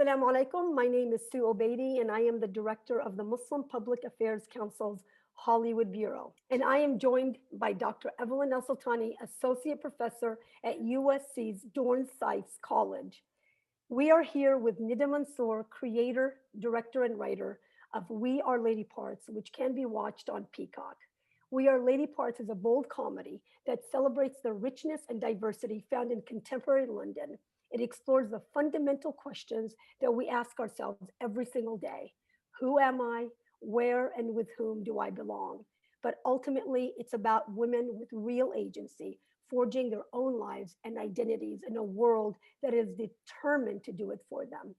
Assalamu alaikum. My name is Sue Obeidi, and I am the director of the Muslim Public Affairs Council's Hollywood Bureau. And I am joined by Dr. Evelyn Alsultany, associate professor at USC's Dornsife College. We are here with Nida Manzoor, creator, director, and writer of We Are Lady Parts, which can be watched on Peacock. We Are Lady Parts is a bold comedy that celebrates the richness and diversity found in contemporary London. It explores the fundamental questions that we ask ourselves every single day. Who am I? Where and with whom do I belong? But ultimately, it's about women with real agency, forging their own lives and identities in a world that is determined to do it for them.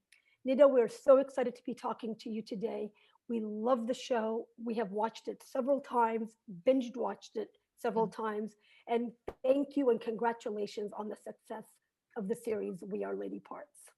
Nida, we're so excited to be talking to you today. We love the show. We have watched it several times, binged watched it several times. And thank you and congratulations on the success of the series We Are Lady Parts.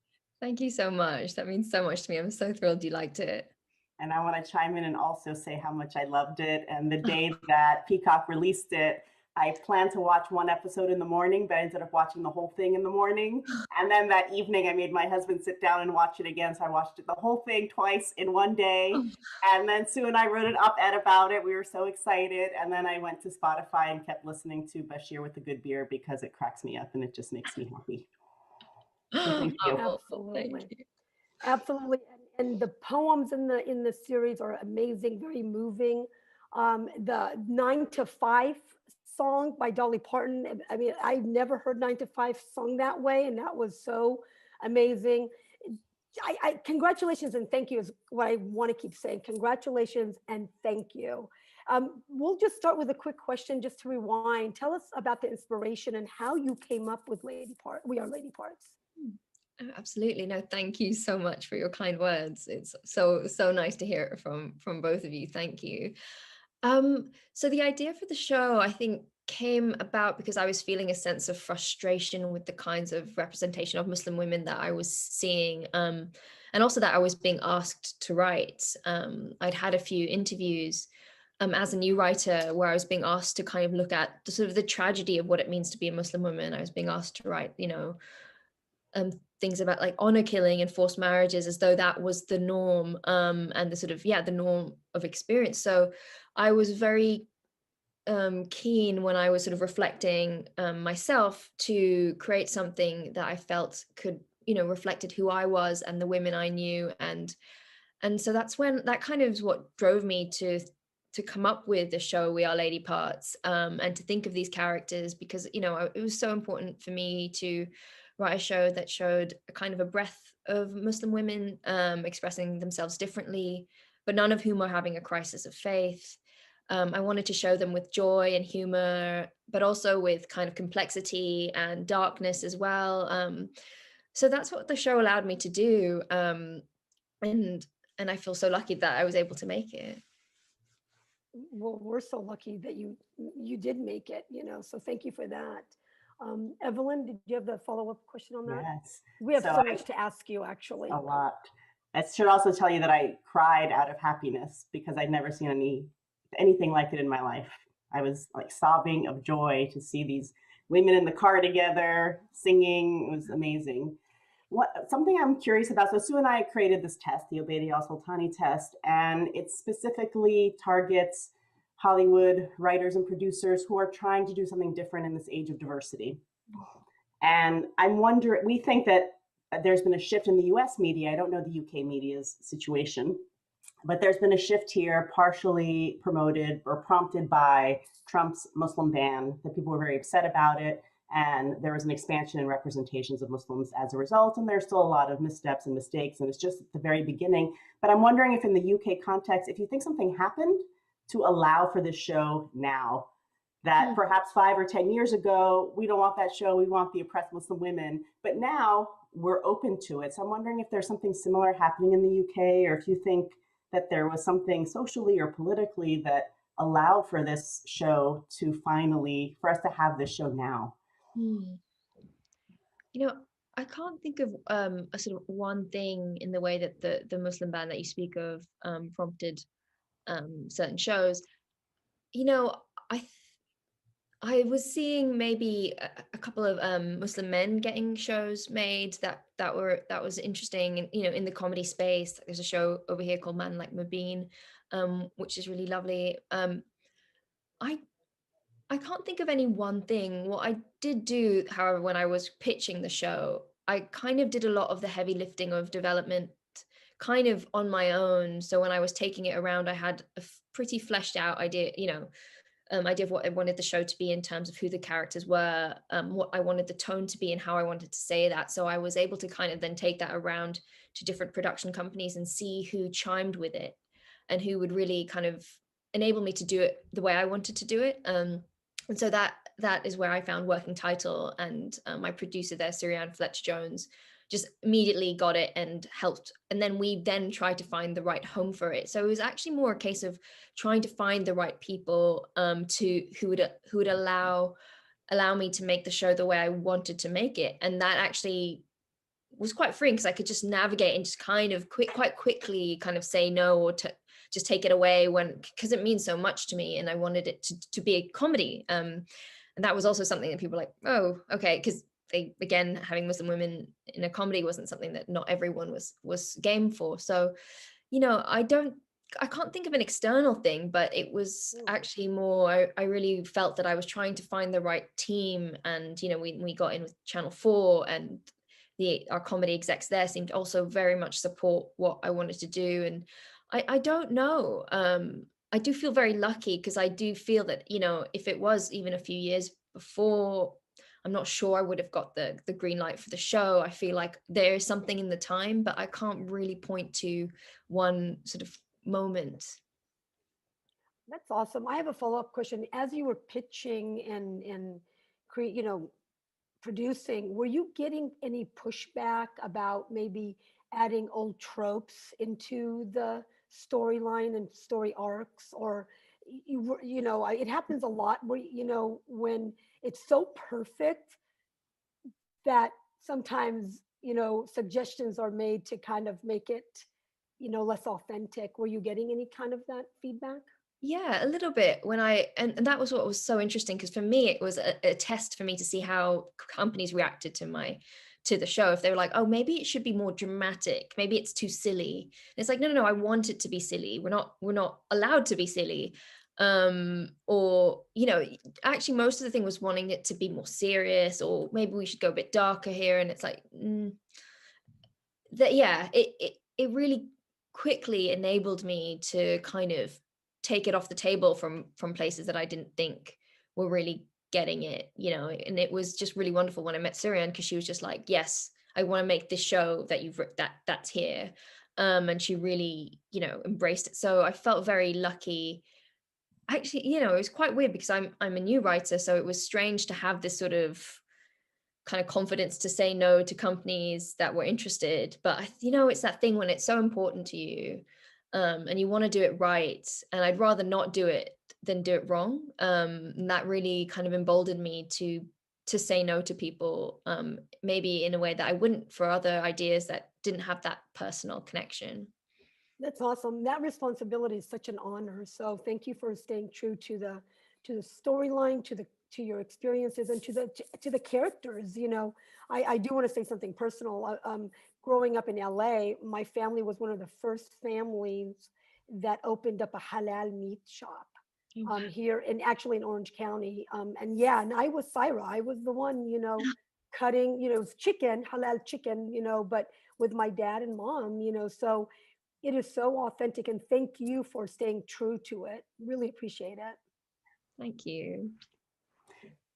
Thank you so much. That means so much to me. I'm so thrilled you liked it. And I want to chime in and also say how much I loved it. And the day that Peacock released it, I planned to watch one episode in the morning, but I ended up watching the whole thing in the morning. And then that evening, I made my husband sit down and watch it again. So I watched it, the whole thing twice in one day. And then Sue and I wrote an op-ed about it. We were so excited. And then I went to Spotify and kept listening to Bashir with the Good Beer because it cracks me up and it just makes me happy. So thank you. Absolutely. Thank you. Absolutely. And the poems in the series are amazing, very moving. The 9 to 5 song by Dolly Parton. I mean, I've never heard 9 to 5 sung that way, and that was so amazing. Congratulations and thank you is what I want to keep saying. Congratulations and thank you. We'll just start with a quick question just to rewind. Tell us about the inspiration and how you came up with We Are Lady Parts. Oh, absolutely. No, thank you so much for your kind words. It's so nice to hear it from both of you. Thank you. So the idea for the show, I think, came about because I was feeling a sense of frustration with the kinds of representation of Muslim women that I was seeing, and also that I was being asked to write. I'd had a few interviews as a new writer where I was being asked to kind of look at the sort of the tragedy of what it means to be a Muslim woman. I was being asked to write, things about like honor killing and forced marriages as though that was the norm, and the sort of the norm of experience. So I was very keen when I was sort of reflecting myself to create something that I felt could reflected who I was and the women I knew, and so that's when that kind of is what drove me to come up with the show We Are Lady Parts, and to think of these characters because it was so important for me to write a show that showed a kind of a breadth of Muslim women expressing themselves differently, but none of whom are having a crisis of faith. I wanted to show them with joy and humor, but also with kind of complexity and darkness as well. So that's what the show allowed me to do. And I feel so lucky that I was able to make it. Well, we're so lucky that you did make it, so thank you for that. Evelyn, did you have the follow-up question on that? Yes. We have so much to ask you, actually. A lot. I should also tell you that I cried out of happiness because I'd never seen anything like it in my life. I was like sobbing of joy to see these women in the car together singing. It was amazing. Something I'm curious about. So Sue and I created this test, the Obeidi Alsultany test, and it specifically targets Hollywood writers and producers who are trying to do something different in this age of diversity. And I'm wondering, we think that there's been a shift in the US media. I don't know the UK media's situation, but there's been a shift here, partially promoted or prompted by Trump's Muslim ban, that people were very upset about it. And there was an expansion in representations of Muslims as a result. And there's still a lot of missteps and mistakes. And it's just at the very beginning. But I'm wondering if in the UK context, if you think something happened to allow for this show now, that perhaps 5 or 10 years ago, we don't want that show, we want the oppressed Muslim women, but now we're open to it. So I'm wondering if there's something similar happening in the UK, or if you think that there was something socially or politically that allowed for this show to for us to have this show now. I can't think of a sort of one thing in the way that the Muslim ban that you speak of prompted certain shows. I was seeing maybe a couple of Muslim men getting shows made that was interesting, and in the comedy space. There's a show over here called Man Like Mubin, which is really lovely. I I can't think of any one thing. What I did do, however, when I was pitching the show, I kind of did a lot of the heavy lifting of development kind of on my own. So when I was taking it around, I had a pretty fleshed out idea, idea of what I wanted the show to be in terms of who the characters were, what I wanted the tone to be, and how I wanted to say that. So I was able to kind of then take that around to different production companies and see who chimed with it and who would really kind of enable me to do it the way I wanted to do it. And so that is where I found Working Title, and my producer there, Sirianne Fletcher-Jones, just immediately got it and helped. And then we then tried to find the right home for it. So it was actually more a case of trying to find the right people who would allow me to make the show the way I wanted to make it. And that actually was quite freeing, because I could just navigate and just kind of quite quickly kind of say no, or to just take it away because it means so much to me, and I wanted it to be a comedy. And that was also something that people were like, oh, okay, because they, again, having Muslim women in a comedy wasn't something that not everyone was game for. So, I can't think of an external thing, but it was actually more, I really felt that I was trying to find the right team. And, we got in with Channel 4, and our comedy execs there seemed to also very much support what I wanted to do. And I don't know. I do feel very lucky, because I do feel that, if it was even a few years before, I'm not sure I would have got the green light for the show. I feel like there is something in the time, but I can't really point to one sort of moment. That's awesome. I have a follow-up question. As you were pitching and create, producing, were you getting any pushback about maybe adding old tropes into the storyline and story arcs? Or it happens a lot where, when it's so perfect that sometimes, suggestions are made to kind of make it, less authentic. Were you getting any kind of that feedback? Yeah, a little bit. And that was what was so interesting, because for me it was a test for me to see how companies reacted to the show. If they were like, oh, maybe it should be more dramatic, maybe it's too silly. And it's like, no, I want it to be silly. We're not allowed to be silly. Or actually most of the thing was wanting it to be more serious, or maybe we should go a bit darker here. And it's like it really quickly enabled me to kind of take it off the table from places that I didn't think were really getting it, and it was just really wonderful when I met Sirian, because she was just like, yes, I want to make this show that that's here. And she really, embraced it. So I felt very lucky. Actually, it was quite weird, because I'm a new writer, so it was strange to have this sort of kind of confidence to say no to companies that were interested. But it's that thing when it's so important to you, and you want to do it right, and I'd rather not do it than do it wrong. And that really kind of emboldened me to say no to people, maybe in a way that I wouldn't for other ideas that didn't have that personal connection. That's awesome. That responsibility is such an honor. So thank you for staying true to the storyline, to your experiences, and to the characters. I do want to say something personal. Growing up in LA, my family was one of the first families that opened up a halal meat shop here, and actually in Orange County. And I was Syra. I was the one, cutting, it was chicken, halal chicken, but with my dad and mom, so it is so authentic. And thank you for staying true to it. Really appreciate it. Thank you.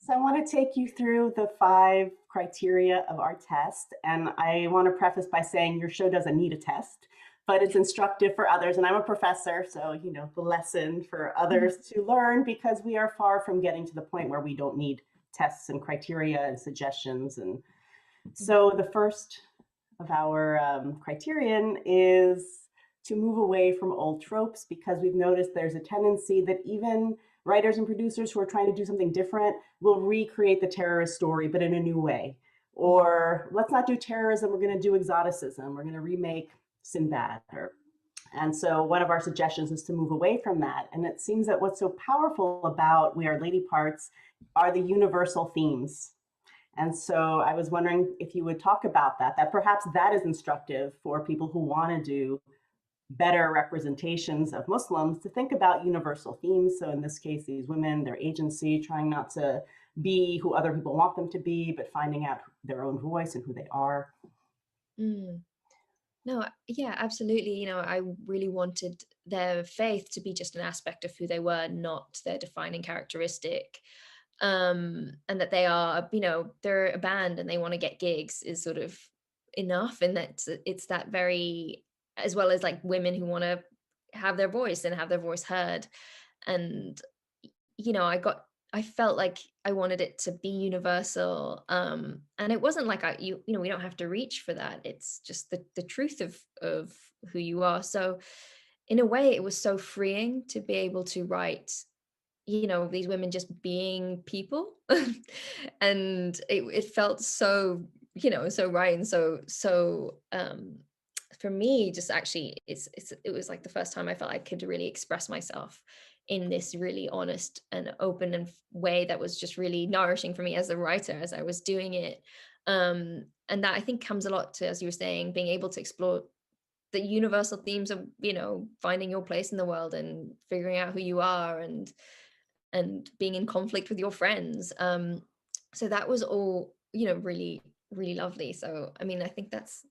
So I want to take you through the 5 criteria of our test. And I want to preface by saying your show doesn't need a test, but it's instructive for others. And I'm a professor, so, the lesson for others to learn, because we are far from getting to the point where we don't need tests and criteria and suggestions. And so the first of our criterion is to move away from old tropes, because we've noticed there's a tendency that even writers and producers who are trying to do something different will recreate the terrorist story, but in a new way. Or let's not do terrorism, we're going to do exoticism. We're going to remake Sinbad. And so one of our suggestions is to move away from that. And it seems that what's so powerful about We Are Lady Parts are the universal themes. And so I was wondering if you would talk about that perhaps that is instructive for people who want to do better representations of Muslims, to think about universal themes. So in this case, these women, their agency, trying not to be who other people want them to be, but finding out their own voice and who they are. Mm. No, yeah, absolutely. You know, I really wanted their faith to be just an aspect of who they were, not their defining characteristic. And that they are, you know, they're a band and they want to get gigs is sort of enough. And that it's that very, as well as like women who want to have their voice and have their voice heard. And, you know, I felt like I wanted it to be universal. And it wasn't like you know, we don't have to reach for that. It's just the truth of who you are. So in a way, it was so freeing to be able to write, you know, these women just being people. And it felt so, you know, so right. And so for me, just actually it was like the first time I felt I could really express myself in this really honest and open and way that was just really nourishing for me as a writer as I was doing it. And that I think comes a lot to, as you were saying, being able to explore the universal themes of, you know, finding your place in the world and figuring out who you are, and being in conflict with your friends. So that was all, you know, really, really lovely. So, I mean, I think that's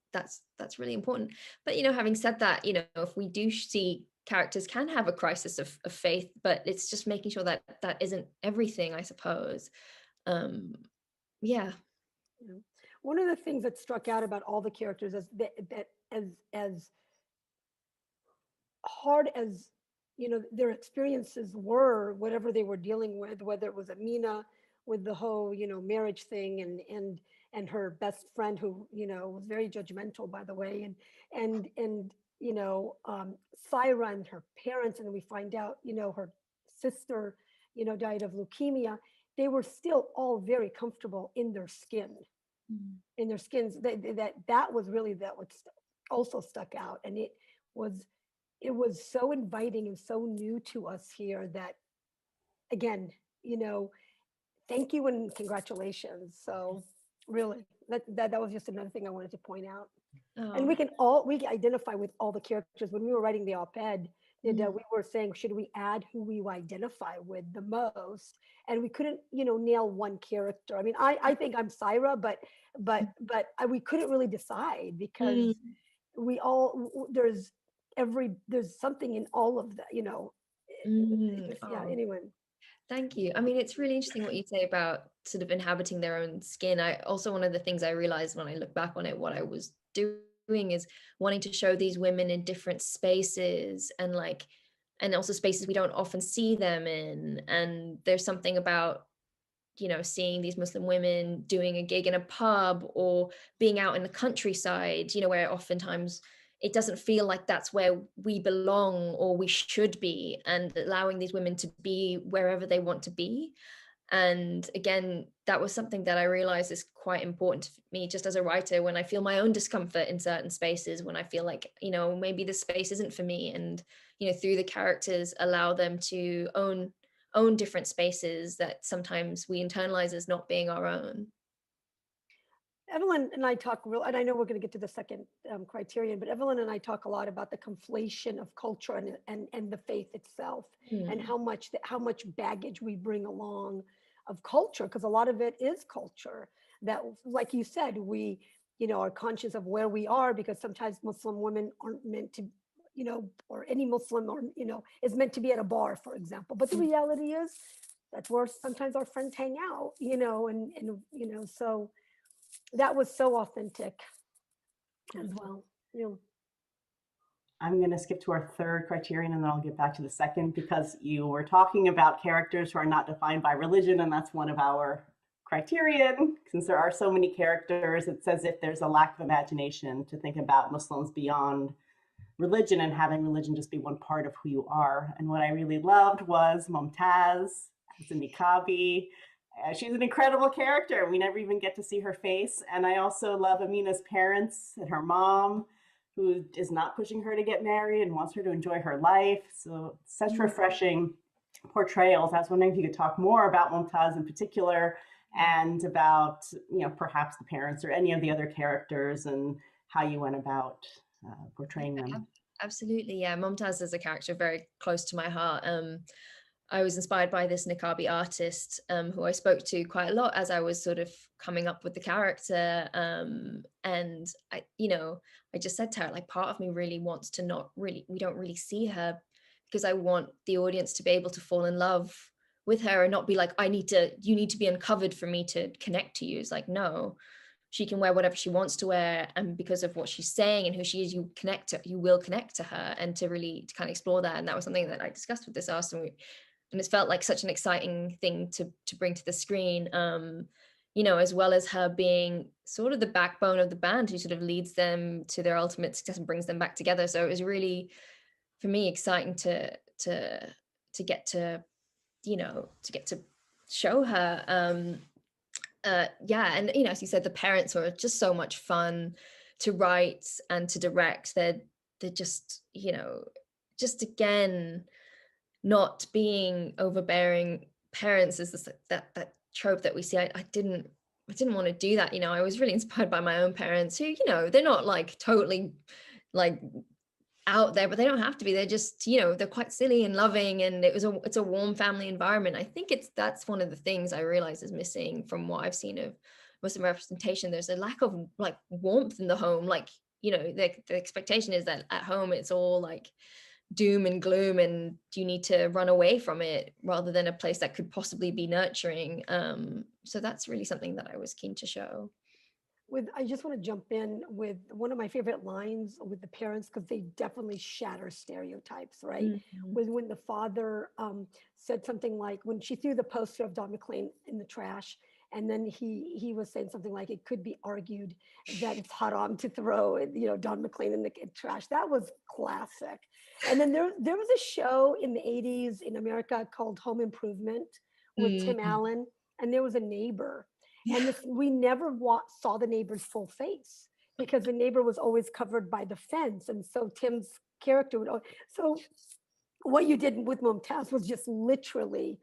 really important. But, you know, having said that, you know, if we do see characters can have a crisis of faith, but it's just making sure that that isn't everything, I suppose. Yeah. You know, one of the things that struck out about all the characters is that as hard as, you know, their experiences were, whatever they were dealing with, whether it was Amina with the whole, you know, marriage thing, and her best friend who, you know, was very judgmental, by the way, and you know, Syra and her parents, and we find out, you know, her sister, you know, died of leukemia. They were still all very comfortable in their skin, in their skins. That was really that what also stuck out, and was it was so inviting and so new to us here that, again, you know, thank you and congratulations. So really, that was just another thing I wanted to point out. And Oh, we can identify with all the characters. When we were writing the op-ed, Nida, we were saying, should we add who we identify with the most? And we couldn't, you know, nail one character. I mean, I think I'm Syra, we couldn't really decide because we all there's something in all of that, you know. Yeah. oh. Anyway. Thank you. I mean, it's really interesting what you say about sort of inhabiting their own skin. I also, one of the things I realized when I look back on it, what I was doing is wanting to show these women in different spaces, and like, and also spaces we don't often see them in. And there's something about, you know, seeing these Muslim women doing a gig in a pub or being out in the countryside, you know, where oftentimes it doesn't feel like that's where we belong or we should be, and allowing these women to be wherever they want to be. And again, that was something that I realized is quite important to me just as a writer, when I feel my own discomfort in certain spaces, when I feel like, you know, maybe this space isn't for me, and, you know, through the characters allow them to own different spaces that sometimes we internalize as not being our own. Evelyn and I talk real, and I know we're going to get to the second criterion, but Evelyn and I talk a lot about the conflation of culture and the faith itself, and how much baggage we bring along of culture, because a lot of it is culture that, like you said, we, you know, are conscious of where we are, because sometimes Muslim women aren't meant to, you know, or any Muslim, or, you know, is meant to be at a bar, for example. But the reality is that's where sometimes our friends hang out, you know, and you know, so that was so authentic as well. Yeah. I'm going to skip to our third criterion and then I'll get back to the second, because you were talking about characters who are not defined by religion, and that's one of our criterion. Since there are so many characters, it's as if there's a lack of imagination to think about Muslims beyond religion and having religion just be one part of who you are. And what I really loved was Mumtaz as a niqabi. She's an incredible character. We never even get to see her face. And I also love Amina's parents and her mom, who is not pushing her to get married and wants her to enjoy her life. So such refreshing portrayals. I was wondering if you could talk more about Mumtaz in particular, and about, perhaps the parents or any of the other characters, and how you went about portraying them. Absolutely, yeah. Mumtaz is a character very close to my heart. I was inspired by this Niqabi artist who I spoke to quite a lot as I was sort of coming up with the character. And I just said to her, like, part of me really wants to we don't really see her, because I want the audience to be able to fall in love with her and not be like, you need to be uncovered for me to connect to you. It's like, no, she can wear whatever she wants to wear, and because of what she's saying and who she is, you will connect to her, and to kind of explore that. And that was something that I discussed with this artist, and it's felt like such an exciting thing to bring to the screen, as well as her being sort of the backbone of the band, who sort of leads them to their ultimate success and brings them back together. So it was really, for me, exciting to get to show her. And as you said, the parents were just so much fun to write and to direct. They're just, just again, not being overbearing parents is that trope that we see. I didn't want to do that. I was really inspired by my own parents, who, they're not like totally like out there, but they don't have to be. They're just, they're quite silly and loving, and it's a warm family environment. I think that's one of the things I realize is missing from what I've seen of Muslim representation. There's a lack of like warmth in the home. Like, the expectation is that at home it's all like doom and gloom, and you need to run away from it, rather than a place that could possibly be nurturing. So that's really something that I was keen to show. I just want to jump in with one of my favorite lines with the parents, because they definitely shatter stereotypes, right? Mm-hmm. When the father said something like, when she threw the poster of Don McLean in the trash, and then he was saying something like, it could be argued that it's haram to throw, Don McLean in the trash. That was classic. And then there was a show in the 80s in America called Home Improvement with Tim Allen, and there was a neighbor. And we never saw the neighbor's full face, because the neighbor was always covered by the fence. And so Tim's character would, so what you did with Mumtaz was just literally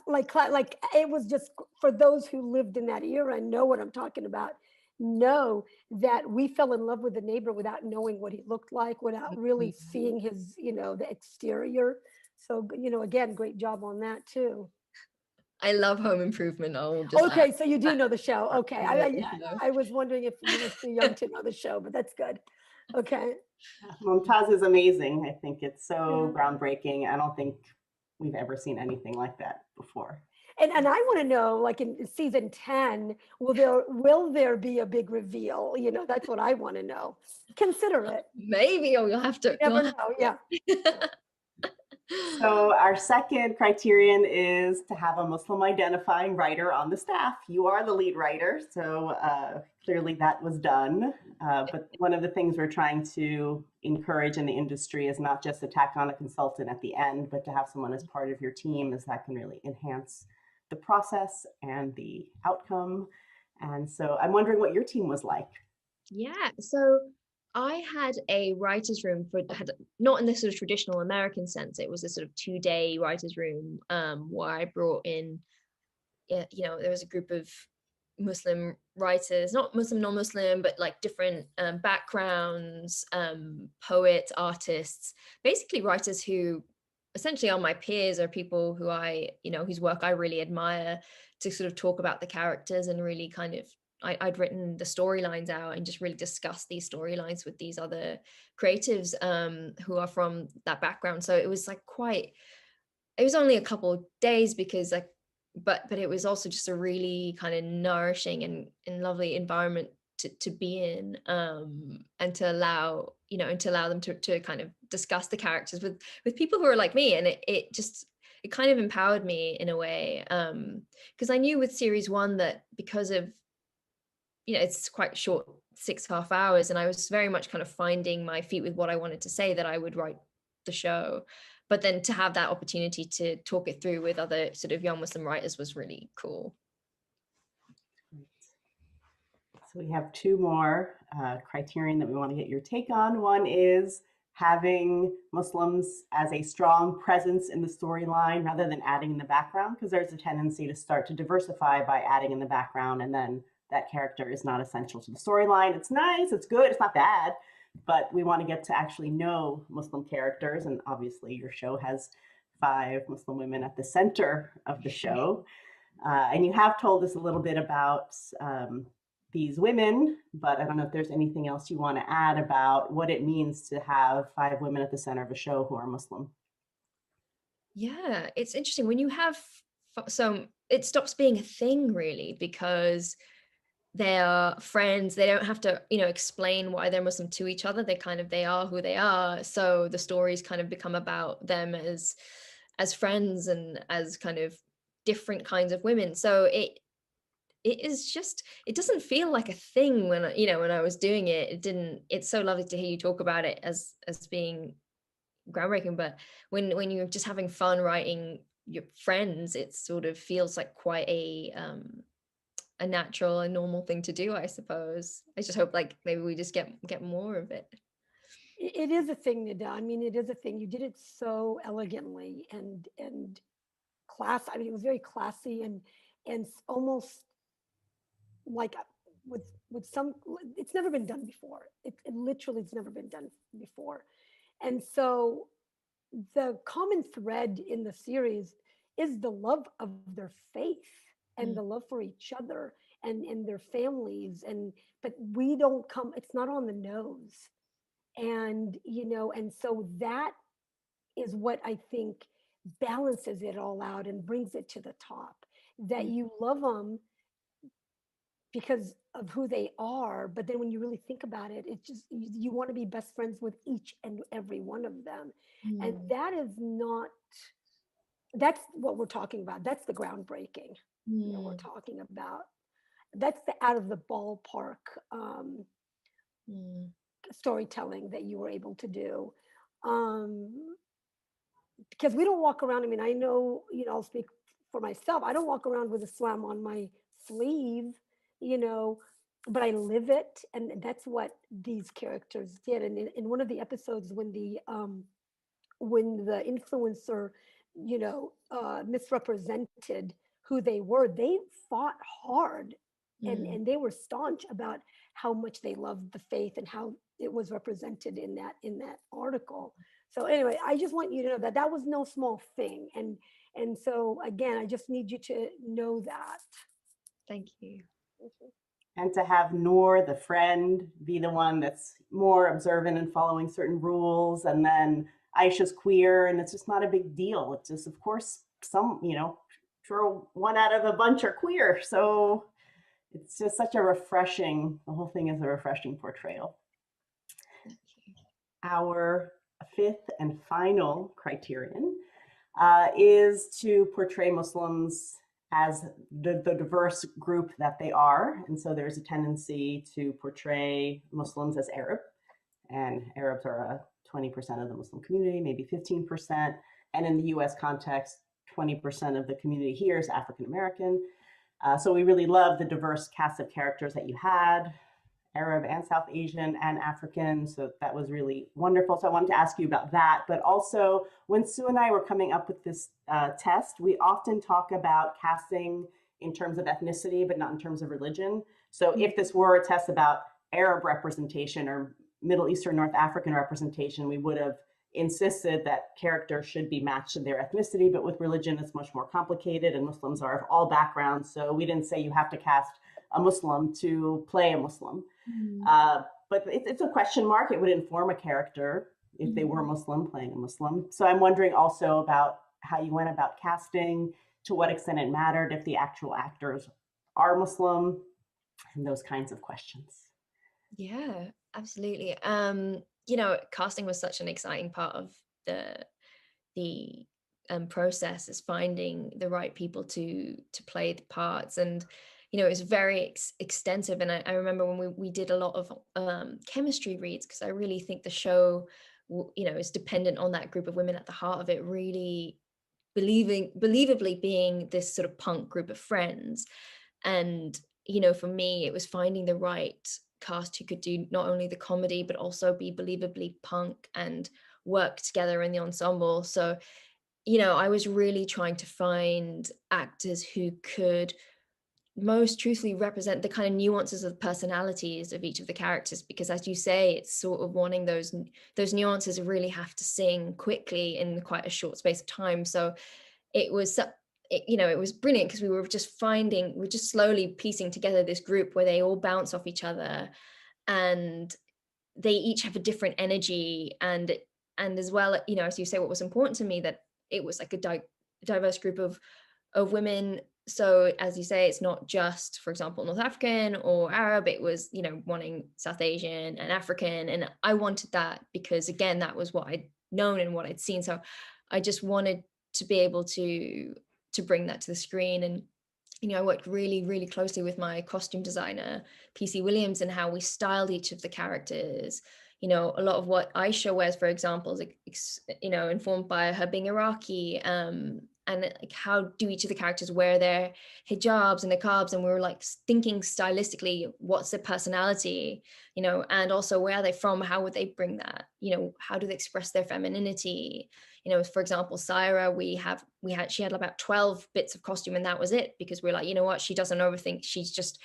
like it was just for those who lived in that era and know what I'm talking about, know that we fell in love with the neighbor without knowing what he looked like, without really seeing his, the exterior. So, again, great job on that too. I love Home Improvement. Okay, so you do know the show. Okay, I was wondering if you were too young to know the show, but that's good. Okay. Mumtaz is amazing. I think it's so groundbreaking. I don't think we've ever seen anything like that before. And I want to know, like in season 10, will there be a big reveal? That's what I want to know. Consider it. Maybe, or you'll have to. You never know. Yeah. So our second criterion is to have a Muslim identifying writer on the staff. You are the lead writer, so clearly that was done. But one of the things we're trying to encourage in the industry is not just to tack on a consultant at the end, but to have someone as part of your team, as that can really enhance the process and the outcome. And so I'm wondering what your team was like. Yeah, so I had a writer's room not in the sort of traditional American sense. It was a sort of 2-day writer's room where I brought in, there was a group of Muslim writers, not Muslim, non-Muslim, but like different backgrounds, poets, artists, basically writers who essentially are my peers, or people who whose work I really admire, to sort of talk about the characters and really kind of, I'd written the storylines out and just really discussed these storylines with these other creatives who are from that background. So it was like it was only a couple of days, because but it was also just a really kind of nourishing and lovely environment to be in, and to allow them to kind of discuss the characters with people who are like me. And it kind of empowered me in a way, because I knew with series 1 that because of, it's quite short, 6.5 hours, and I was very much kind of finding my feet with what I wanted to say, that I would write the show. But then to have that opportunity to talk it through with other sort of young Muslim writers was really cool. So we have 2 more criterion that we want to get your take on. One is, having Muslims as a strong presence in the storyline rather than adding in the background, because there's a tendency to start to diversify by adding in the background, and then that character is not essential to the storyline. It's nice, it's good, it's not bad, but we want to get to actually know Muslim characters, and obviously your show has 5 Muslim women at the center of the show. And you have told us a little bit about these women, but I don't know if there's anything else you want to add about what it means to have 5 women at the center of a show who are Muslim. Yeah, it's interesting when you have, so it stops being a thing really, because they're friends. They don't have to, explain why they're Muslim to each other. They are who they are. So the stories kind of become about them as friends and as kind of different kinds of women. So it is just, it doesn't feel like a thing when I was doing it. It's so lovely to hear you talk about it as being groundbreaking, but when you're just having fun writing your friends, it sort of feels like quite a natural and normal thing to do, I suppose. I just hope like maybe we just get more of it. It is a thing, Nida. I mean, it is a thing. You did it so elegantly and class. I mean, it was very classy and almost like with some. It's never been done before. It literally has never been done before, and so the common thread in the series is the love of their faith and the love for each other and their families, but we don't come, it's not on the nose. And and so that is what I think balances it all out and brings it to the top, that you love them because of who they are, but then when you really think about it, it's just you want to be best friends with each and every one of them. And that is not, that's what we're talking about. That's the groundbreaking we're talking about. That's the out of the ballpark storytelling that you were able to do. Because we don't walk around, I mean, I know, I'll speak for myself. I don't walk around with Islam on my sleeve, you know, but I live it. And that's what these characters did. And in one of the episodes when the influencer, misrepresented who they were, they fought hard and they were staunch about how much they loved the faith and how it was represented in that article. So anyway, I just want you to know that that was no small thing. And so again, I just need you to know that. Thank you. And to have Noor, the friend, be the one that's more observant and following certain rules, and then Aisha's queer, and it's just not a big deal. It's just, of course, some, sure, one out of a bunch are queer. So it's just such a refreshing, the whole thing is a refreshing portrayal. Our 5th and final criterion is to portray Muslims as the diverse group that they are. And so there's a tendency to portray Muslims as Arab, and Arabs are 20% of the Muslim community, maybe 15%. And in the US context, 20% of the community here is African American. So we really love the diverse cast of characters that you had, Arab and South Asian and African. So that was really wonderful. So I wanted to ask you about that. But also, when Sue and I were coming up with this test, we often talk about casting in terms of ethnicity, but not in terms of religion. So if this were a test about Arab representation or Middle Eastern, North African representation, we would have insisted that characters should be matched to their ethnicity. But with religion, it's much more complicated, and Muslims are of all backgrounds. So we didn't say you have to cast a Muslim to play a Muslim. But it's a question mark. It would inform a character if they were Muslim playing a Muslim. So I'm wondering also about how you went about casting, to what extent it mattered if the actual actors are Muslim, and those kinds of questions. Yeah, absolutely. Casting was such an exciting part of the process, is finding the right people to play the parts. And it was very extensive. And I remember when we did a lot of chemistry reads, because I really think the show, is dependent on that group of women at the heart of it, really believably being this sort of punk group of friends. And, for me, it was finding the right cast who could do not only the comedy but also be believably punk and work together in the ensemble. So, you know, I was really trying to find actors who could most truthfully represent the kind of nuances of personalities of each of the characters, because as you say, it's sort of wanting those nuances really have to sing quickly in quite a short space of time. So it was you know, it was brilliant because we're just slowly piecing together this group where they all bounce off each other, and they each have a different energy, and as well, you know, as you say, what was important to me, that it was like a diverse group of women. So as you say, it's not just, for example, North African or Arab, it was, you know, wanting South Asian and African, and I wanted that because, again, that was what I'd known and what I'd seen. So I just wanted to be able to bring that to the screen. And, you know, I worked really, really closely with my costume designer, PC Williams, and how we styled each of the characters. You know, a lot of what Aisha wears, for example, is, you know, informed by her being Iraqi, and like, how do each of the characters wear their hijabs and niqabs, and we were like thinking stylistically, what's their personality, you know, and also where are they from, how would they bring that, you know, how do they express their femininity. You know, for example, Syra, she had about 12 bits of costume, and that was it, because we're like, you know what, she doesn't overthink, she's just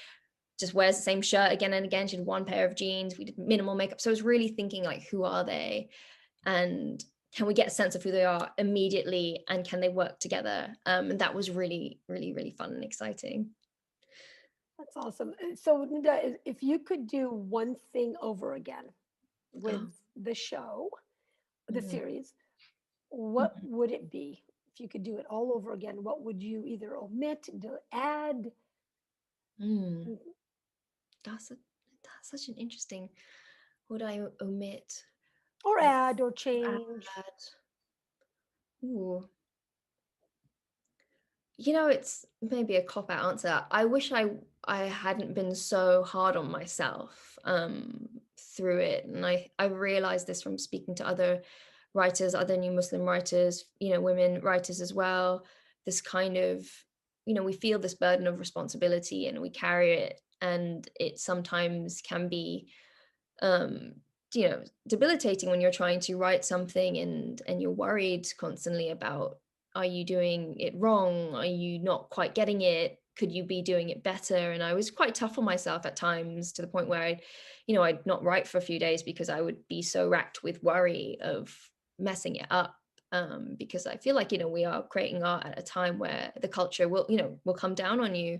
wears the same shirt again and again. She had one pair of jeans, we did minimal makeup. So I was really thinking, like, who are they, and can we get a sense of who they are immediately, and can they work together? And that was really, really, really fun and exciting. That's awesome. So, Nida, if you could do one thing over again with the show, the series, what would it be? If you could do it all over again, what would you either omit, add? That's such an interesting. Would I omit Or add or or change? add? Ooh. You know, it's maybe a cop-out answer. I wish I hadn't been so hard on myself through it. And I realized this from speaking to other writers, other new Muslim writers, you know, women writers as well. This kind of, you know, we feel this burden of responsibility and we carry it, and it sometimes can be you know, debilitating when you're trying to write something and you're worried constantly about, are you doing it wrong, are you not quite getting it, could you be doing it better? And I was quite tough on myself at times, to the point where I'd not write for a few days because I would be so racked with worry of messing it up, because I feel like, you know, we are creating art at a time where the culture will come down on you.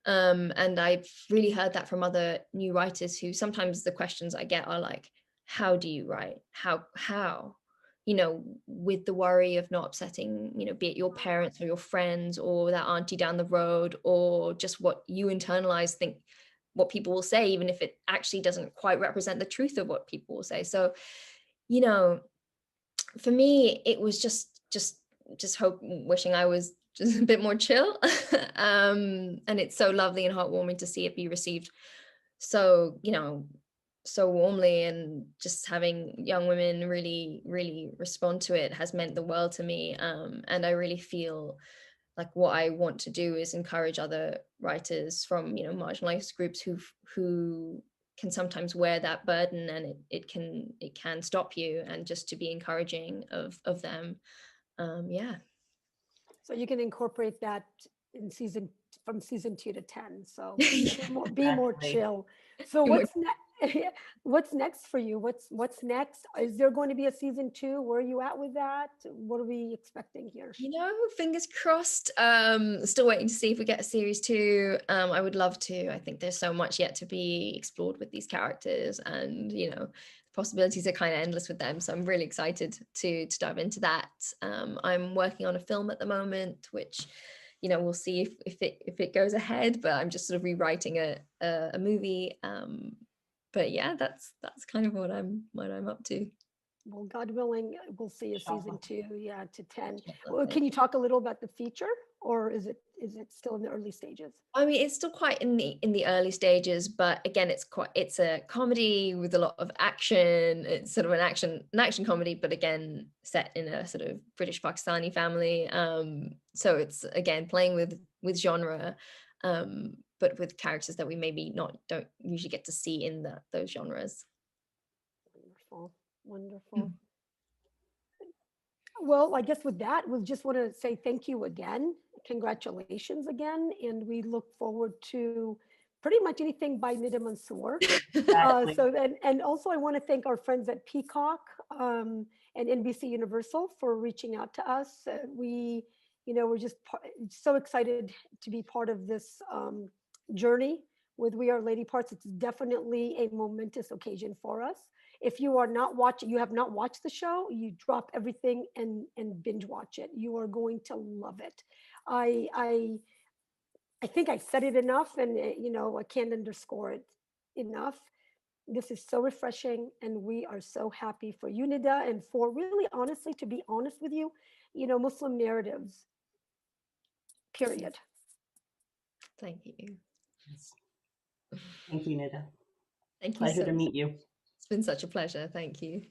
And I've really heard that from other new writers, who sometimes the questions I get are like, how do you write? How, you know, with the worry of not upsetting, you know, be it your parents or your friends or that auntie down the road, or just what you internalize, think what people will say, even if it actually doesn't quite represent the truth of what people will say. So, you know, for me, it was just wishing I was just a bit more chill. And it's so lovely and heartwarming to see it be received so, you know, so warmly, and just having young women really, really respond to it has meant the world to me. And I really feel like what I want to do is encourage other writers from, you know, marginalized groups who can sometimes wear that burden, and it can stop you, and just to be encouraging of them. Yeah. So you can incorporate that in from season 2 to 10. So Yeah. be more Exactly. chill. So Be more- what's next? What's next for you? What's next? Is there going to be a season 2? Where are you at with that? What are we expecting here? You know, fingers crossed. Still waiting to see if we get a series 2. I would love to. I think there's so much yet to be explored with these characters, and, you know, the possibilities are kind of endless with them. So I'm really excited to dive into that. I'm working on a film at the moment, which, you know, we'll see if it goes ahead. But I'm just sort of rewriting a movie. But yeah, that's kind of what I'm up to. Well, God willing, we'll see a season Inshallah. 2, yeah, to 10. Inshallah, Well, thank can you talk a little about the feature, or is it still in the early stages? I mean, it's still quite in the early stages, but again, it's a comedy with a lot of action. It's sort of an action comedy, but again, set in a sort of British Pakistani family. So it's again playing with genre, but but with characters that we maybe don't usually get to see in those genres. Wonderful, wonderful. Well, I guess with that, we'll just want to say thank you again. Congratulations again. And we look forward to pretty much anything by Nida Manzoor. Exactly. And also I want to thank our friends at Peacock and NBC Universal for reaching out to us. We're just so excited to be part of this journey with We Are Lady Parts. It's definitely a momentous occasion for us. If you have not watched the show, you drop everything and binge watch it. You are going to love it. I think I said it enough, and I can't underscore it enough. This is so refreshing, and we are so happy for you, Nida, and for really, honestly, to be honest with you, Muslim narratives. Period. Thank you. Thank you, Nida. Thank you Pleasure so to much. meet you. It's been such a pleasure. Thank you.